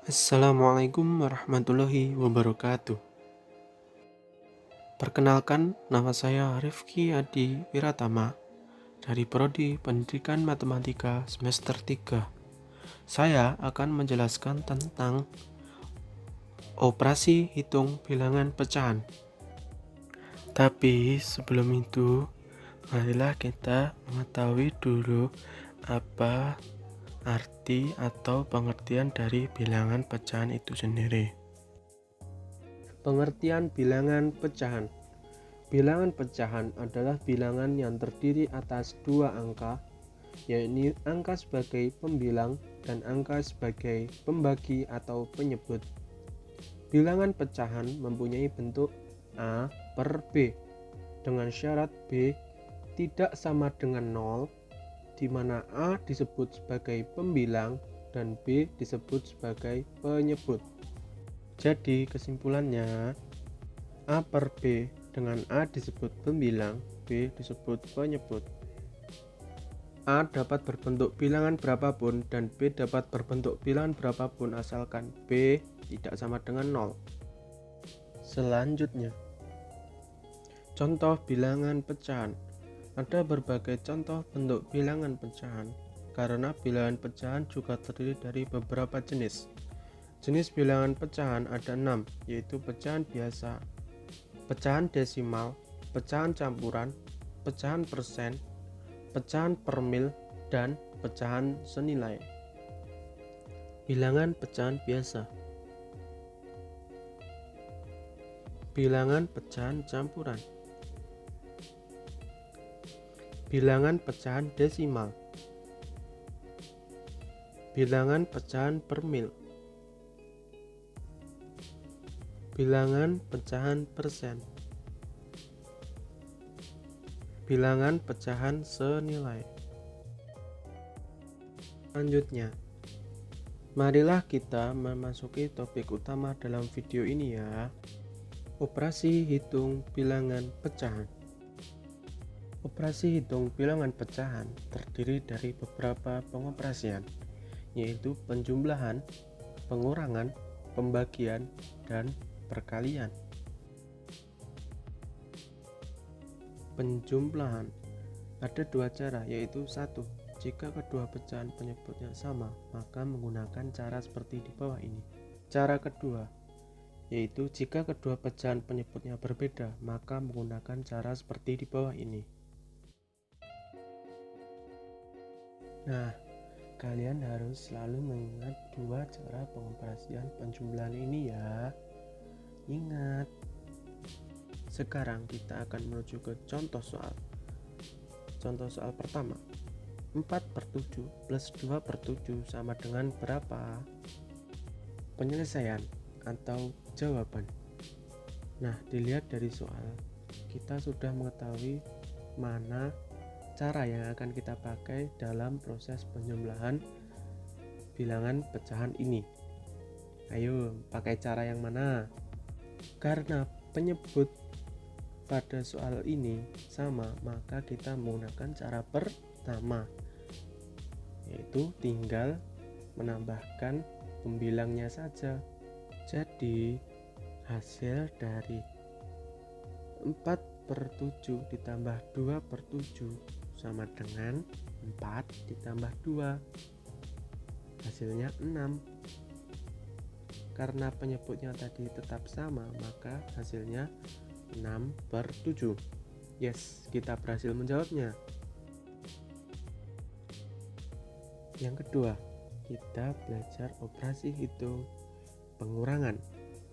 Assalamualaikum warahmatullahi wabarakatuh. Perkenalkan, nama saya Rifki Adi Wiratama dari Prodi Pendidikan Matematika semester 3. Saya akan menjelaskan tentang operasi hitung bilangan pecahan. Tapi sebelum itu, marilah kita mengetahui dulu apa arti atau pengertian dari bilangan pecahan itu sendiri. Pengertian bilangan pecahan. Bilangan pecahan adalah bilangan yang terdiri atas dua angka, yaitu angka sebagai pembilang dan angka sebagai pembagi atau penyebut. Bilangan pecahan mempunyai bentuk A per B, dengan syarat B tidak sama dengan 0, di mana A disebut sebagai pembilang dan B disebut sebagai penyebut. Jadi kesimpulannya, A per B dengan A disebut pembilang, B disebut penyebut. A dapat berbentuk bilangan berapapun dan B dapat berbentuk bilangan berapapun asalkan B tidak sama dengan 0. Selanjutnya, contoh bilangan pecahan. Ada berbagai contoh bentuk bilangan pecahan, karena bilangan pecahan juga terdiri dari beberapa jenis. Jenis bilangan pecahan ada 6, yaitu pecahan biasa, pecahan desimal, pecahan campuran, pecahan persen, pecahan per mil, dan pecahan senilai. Bilangan pecahan biasa. Bilangan pecahan campuran. Bilangan pecahan desimal. Bilangan pecahan per mil. Bilangan pecahan persen. Bilangan pecahan senilai. Selanjutnya, marilah kita memasuki topik utama dalam video ini ya. Operasi hitung bilangan pecahan. Operasi hitung bilangan pecahan terdiri dari beberapa pengoperasian, yaitu penjumlahan, pengurangan, pembagian, dan perkalian. Penjumlahan ada dua cara, yaitu 1. Jika kedua pecahan penyebutnya sama, maka menggunakan cara seperti di bawah ini. Cara kedua, yaitu jika kedua pecahan penyebutnya berbeda, maka menggunakan cara seperti di bawah ini. Nah, kalian harus selalu mengingat dua cara pengoperasian penjumlahan ini ya. Ingat. Sekarang kita akan menuju ke contoh soal. Contoh soal pertama, 4/7 plus 2/7 sama dengan berapa? Penyelesaian atau jawaban. Nah, dilihat dari soal, kita sudah mengetahui mana cara yang akan kita pakai dalam proses penjumlahan bilangan pecahan ini. Ayo, pakai cara yang mana? Karena penyebut pada soal ini sama, maka kita menggunakan cara pertama, yaitu tinggal menambahkan pembilangnya saja. Jadi hasil dari 4/7 ditambah 2/7 sama dengan 4 ditambah 2, hasilnya 6. Karena penyebutnya tadi tetap sama, maka hasilnya 6/7. Yes, kita berhasil menjawabnya. Yang kedua, kita belajar operasi hitung pengurangan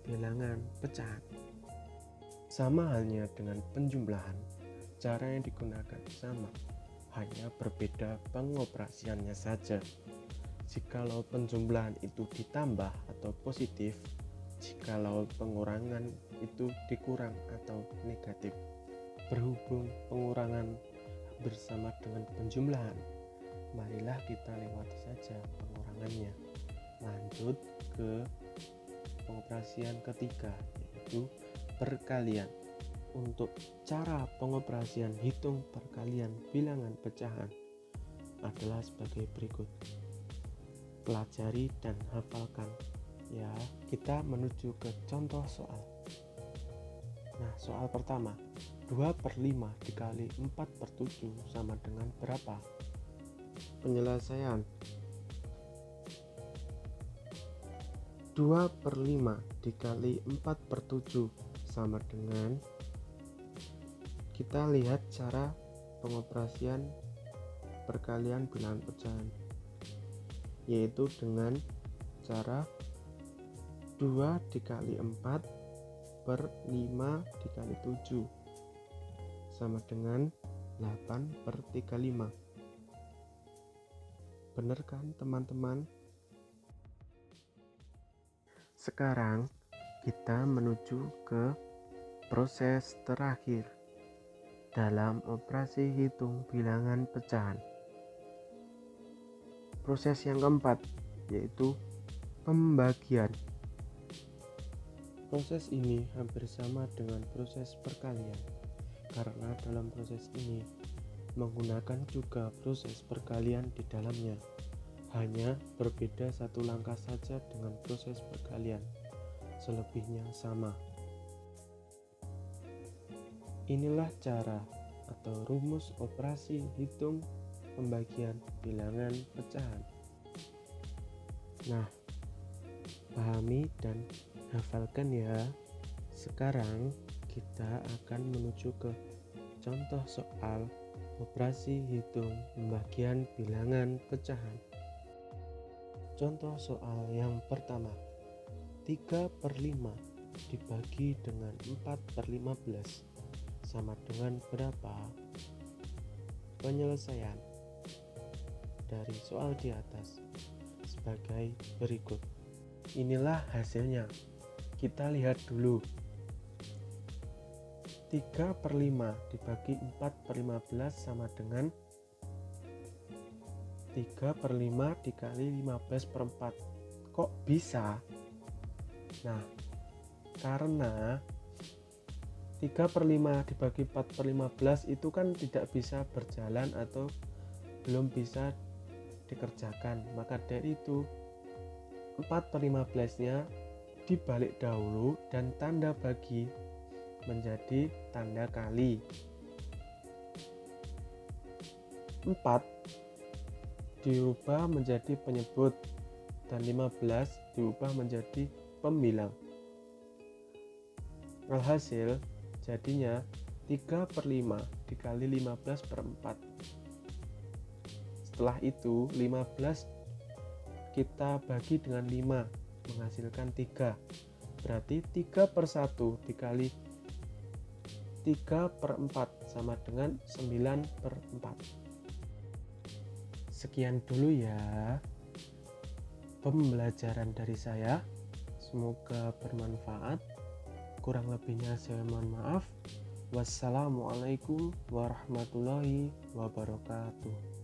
bilangan pecahan. Sama halnya dengan penjumlahan, cara yang digunakan sama, hanya berbeda pengoperasiannya saja. Jikalau penjumlahan itu ditambah atau positif, jikalau pengurangan itu dikurang atau negatif. Berhubung pengurangan bersama dengan penjumlahan, marilah kita lewati saja pengurangannya. Lanjut ke pengoperasian ketiga, yaitu perkalian. Untuk cara pengoperasian hitung perkalian bilangan pecahan adalah sebagai berikut. Pelajari dan hafalkan Ya, kita menuju ke contoh soal. Nah, soal pertama, 2/5 dikali 4/7 sama dengan berapa? Penyelesaian. 2/5 dikali 4/7 sama dengan, kita lihat cara pengoperasian perkalian bilangan pecahan, yaitu dengan cara 2 dikali 4 per 5 dikali 7 sama dengan 8/35. Benar kan teman-teman? Sekarang kita menuju ke proses terakhir dalam operasi hitung bilangan pecahan. Proses yang keempat yaitu pembagian. Proses ini hampir sama dengan proses perkalian, karena dalam proses ini menggunakan juga proses perkalian di dalamnya. Hanya berbeda satu langkah saja dengan proses perkalian, selebihnya sama. Inilah cara atau rumus operasi hitung pembagian bilangan pecahan. Nah, pahami dan hafalkan ya. Sekarang kita akan menuju ke contoh soal operasi hitung pembagian bilangan pecahan. Contoh soal yang pertama, 3/5 dibagi dengan 4/15 sama dengan berapa? Penyelesaian dari soal di atas sebagai berikut. Inilah hasilnya. Kita lihat dulu. 3/5 dibagi 4/15 sama dengan 3/5 dikali 15/4. Kok bisa? Nah, karena 3/5 dibagi 4/15 itu kan tidak bisa berjalan atau belum bisa dikerjakan. Maka dari itu 4/15-nya dibalik dahulu dan tanda bagi menjadi tanda kali. 4 diubah menjadi penyebut dan 15 diubah menjadi pembilang. Alhasil jadinya 3/5 dikali 15/4. Setelah itu 15 kita bagi dengan 5 menghasilkan 3. Berarti 3/1 dikali 3/4 sama dengan 9/4. Sekian dulu ya pembelajaran dari saya. Semoga bermanfaat. Kurang lebihnya saya mohon maaf. Wassalamualaikum warahmatullahi wabarakatuh.